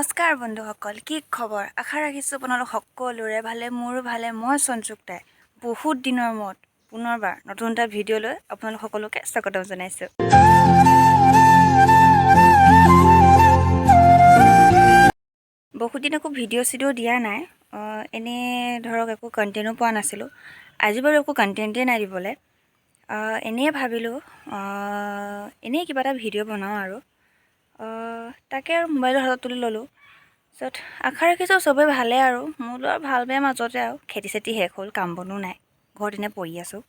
নমস্কাৰ বন্ধুসকল, কি খবৰ? আশা ৰাখিছোঁ আপোনালোক সকলোৰে ভালে, মোৰো ভালে। মই সঞ্জুক্তাই বহুত দিনৰ মূৰত পুনৰবাৰ নতুন এটা ভিডিঅ' লৈ আপোনালোক সকলোকে স্বাগতম জনাইছোঁ। বহুত দিন একো ভিডিঅ' দিয়া নাই, এনেই ধৰক একো কণ্টেণ্টো পোৱা নাছিলোঁ। আজি বাৰু একো কণ্টেণ্টেই নাই দিবলৈ। এনেই ভাবিলোঁ এনেই কিবা এটা ভিডিঅ' বনাওঁ আৰু তাকে আৰু মোবাইলৰ হাতত তুলি ল'লোঁ। তাৰপিছত আশা ৰাখিছোঁ চবেই ভালে আৰু মোৰতো আৰু ভাল বেয়া মাজতে আৰু খেতি শেষ হ'ল, কাম বনো নাই, ঘৰত এনে পৰি আছোঁ।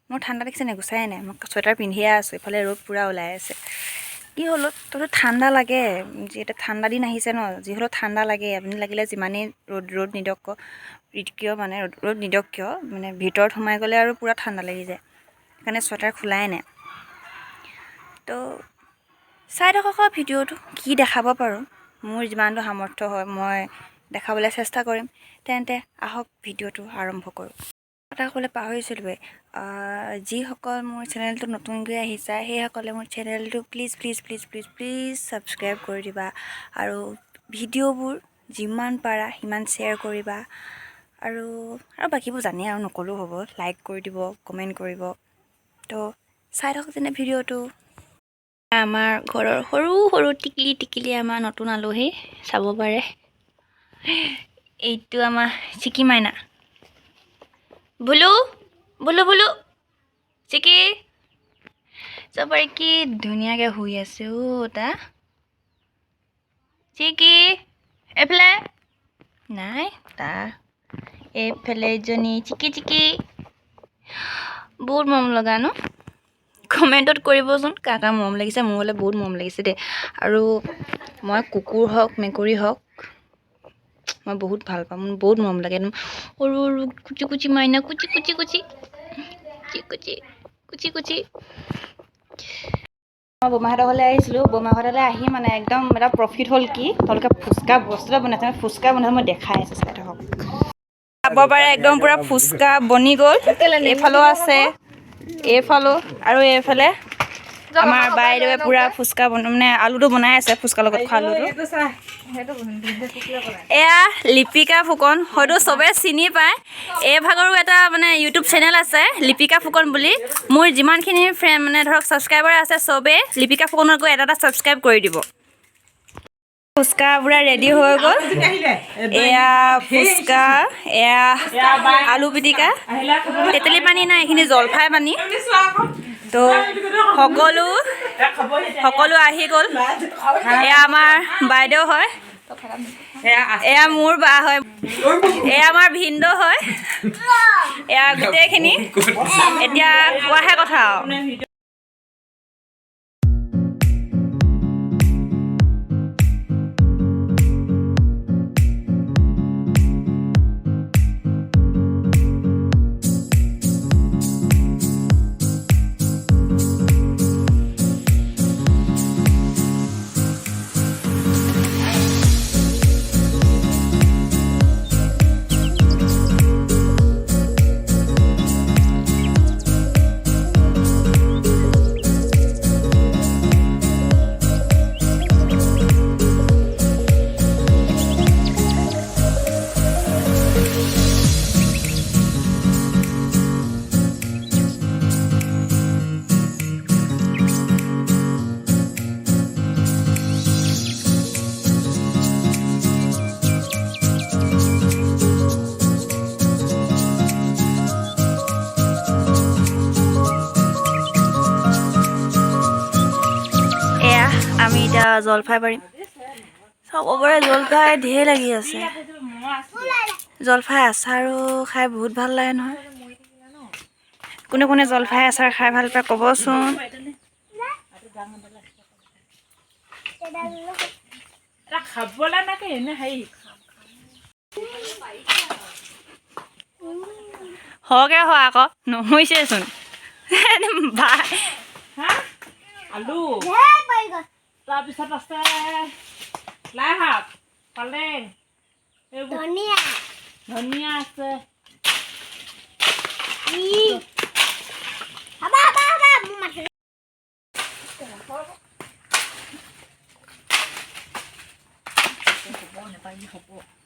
মোৰ ঠাণ্ডা দেখিছে নাই, গুচাই নাই, মই চুৱেটাৰ পিন্ধিয়ে আছোঁ। ইফালে ৰ'দ পূৰা ওলাই আছে। কি হ'লো তহঁতৰ ঠাণ্ডা লাগে, যিহেতু ঠাণ্ডা দিন আহিছে ন, যি হ'লেও ঠাণ্ডা লাগে। আপুনি লাগিলে যিমানেই ৰ'দ নিদক কিয় ৰ'দ নিদক কিয় মানে ভিতৰত সোমাই গ'লে আৰু পূৰা ঠাণ্ডা লাগি যায়। সেইকাৰণে চুৱেটাৰ খোলাই নাই। তো চাই থাকক ভিডিঅ'টো, কি দেখাব পাৰোঁ, মোৰ যিমানটো সামৰ্থ্য হয় মই দেখাবলৈ চেষ্টা কৰিম। তেন্তে আহক ভিডিঅ'টো আৰম্ভ কৰোঁ। এটা ক'বলৈ পাহৰিছিলোঁৱে, যিসকল মোৰ চেনেলটো নতুনকৈ আহিছা সেইসকলে মোৰ চেনেলটো প্লিজ ছাবস্ক্ৰাইব কৰি দিবা আৰু ভিডিঅ'বোৰ যিমান পাৰা সিমান শ্বেয়াৰ কৰিবা আৰু বাকীবোৰ জানেই আৰু নকলেও হ'ব, লাইক কৰি দিব, কমেণ্ট কৰিব। তো চাই থাকক যেনে ভিডিঅ'টো। আমাৰ ঘৰৰ সৰু টিকলি আমাৰ নতুন আলহী, চাব পাৰে। এইটো আমাৰ চিকি মাইনা, বুলু চিকি চাব পাৰে, কি ধুনীয়াকৈ শুই আছে তা চিকি। এইফালে নাই তাৰ, এইফালে এজনী চিকি বহুত মৰম লগা ন। কমেণ্টত কৰিবচোন কাৰ কাৰ মৰম লাগিছে। মোৰ হ'লে বহুত মৰম লাগিছে দেই। আৰু মই কুকুৰ হওক মেকুৰী হওক মই বহুত ভাল পাওঁ, মোৰ বহুত মৰম লাগে। একদম সৰু কুচি মাইনা, কুচি মই বমাহঁতৰ ঘৰলৈ আহিছিলোঁ। বমাহঁতলৈ আহি মানে একদম এটা প্ৰফিট হ'ল কি, তেওঁলোকে ফুচকা বস্তু এটা বনাইছে। ফুচকা বনাই মই দেখাই আছোঁ, চাই থাকক। খাব পাৰে, একদম পূৰা ফুচকা বনি গ'ল। এইফালেও আছে, এইফালেও আৰু এইফালে আমাৰ বাইদেৱে পূৰা ফুচকা মানে আলুটো বনাই আছে, ফুচকাৰ লগত খোৱা আলুটো। এয়া লিপিকা ফুকন, হয়তো চবেই চিনি পায়। এই ভাগৰো এটা মানে ইউটিউব চেনেল আছে লিপিকা ফুকন বুলি। মোৰ যিমানখিনি ফ্ৰেণ্ড মানে ধৰক ছাবস্ক্ৰাইবাৰ আছে, চবেই লিপিকা ফুকনত গৈ এটা ছাবস্ক্ৰাইব কৰি দিব। ফুচকা পূৰা ৰেডি হৈ গ'ল। এয়া ফুচকা, এয়া আলু পিটিকা, তেতেলী পানী নাই, এইখিনি জলফাই পানী। তো সকলো আহি গ'ল। এয়া আমাৰ বাইদেউ হয়, এয়া মোৰ বা হয়, এয়া আমাৰ ভিনদেউ হয়। এয়া গোটেইখিনি এতিয়া খোৱাহে কথা আৰু। আমি এতিয়া জলফাই পাৰিম। চবৰে জলফাই ঢেৰ লাগি আছে। জলফাই আচাৰো খাই বহুত ভাল লাগে নহয়। কোনে কোনে জলফাই আচাৰ খাই ভাল পায় ক'বচোন। সৰহকৈ হয় আকৌ, নহৈছেচোন। আলু, তাৰপিছত আছে লাই শাক, পালেং, ধনিয়া আছে।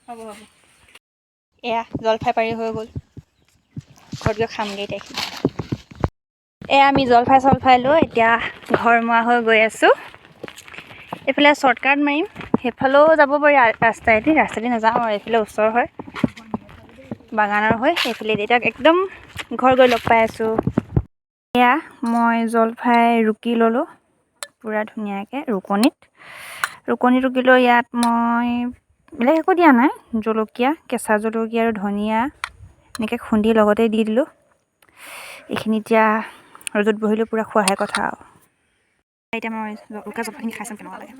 হ'ব হ'ব এয়া জলফাই পাৰি হৈ গ'ল ঘৰত গৈ খামগৈ এতিয়া এয়া আমি জলফাই লৈ এতিয়া ঘৰ মোৱা হৈ গৈ আছোঁ এইফালে শ্বৰ্টকাট মাৰিম সেইফালেও যাব পাৰি ৰাস্তাইদি নাযাওঁ আৰু এইফালে ওচৰ হয় বাগানৰ হৈ এইফালে এতিয়া একদম ঘৰ গৈ লগ পাই আছোঁ এয়া মই জলফাই ৰুকি ল'লোঁ পূৰা ধুনীয়াকৈ ৰুকনি ৰুকি লৈ ইয়াত মই বেলেগ একো দিয়া নাই জলকীয়া কেঁচা জলকীয়া আৰু ধনিয়া এনেকৈ খুন্দি লগতে দি দিলোঁ এইখিনি এতিয়া ৰ'দত বহিলোঁ পূৰা খোৱাহে কথা আৰু এতিয়া মই ৰুকা জলফাইখিনি খাই চাম কেনেকুৱা লাগে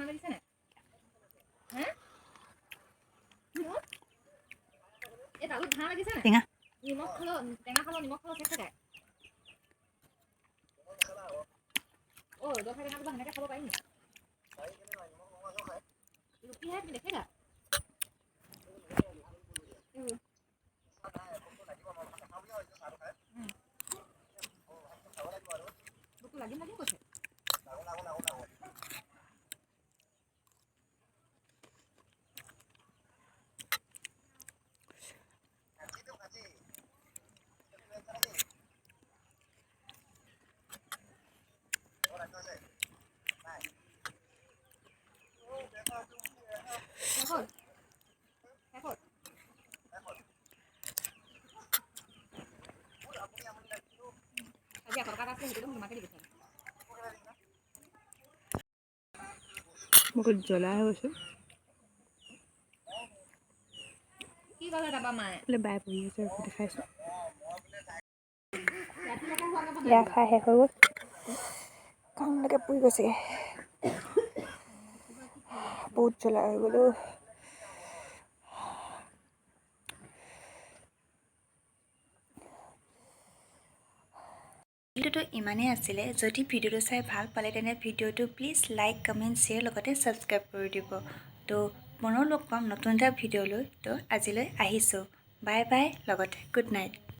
টেঙা বহুত জ্বলা হৈ গৈছে বাই পঢ়ি আছে দেখাইছোঁ ইয়াৰ খাই শেষ হৈ গ'ল কামলৈকে পুৰি গৈছেগৈ বহুত জ্বলা হৈ গ'লো ভিডিঅ'টো ইমানেই আছিলে যদি ভিডিঅ'টো চাই ভাল পালে তেনে ভিডিঅ'টো প্লিজ লাইক কমেণ্ট শ্বেয়াৰ লগতে ছাবস্ক্ৰাইব কৰি দিব তো পুনৰ লগ পাম নতুন এটা ভিডিঅ'লৈ তো আজিলৈ আহিছোঁ বাই বাই লগতে গুড নাইট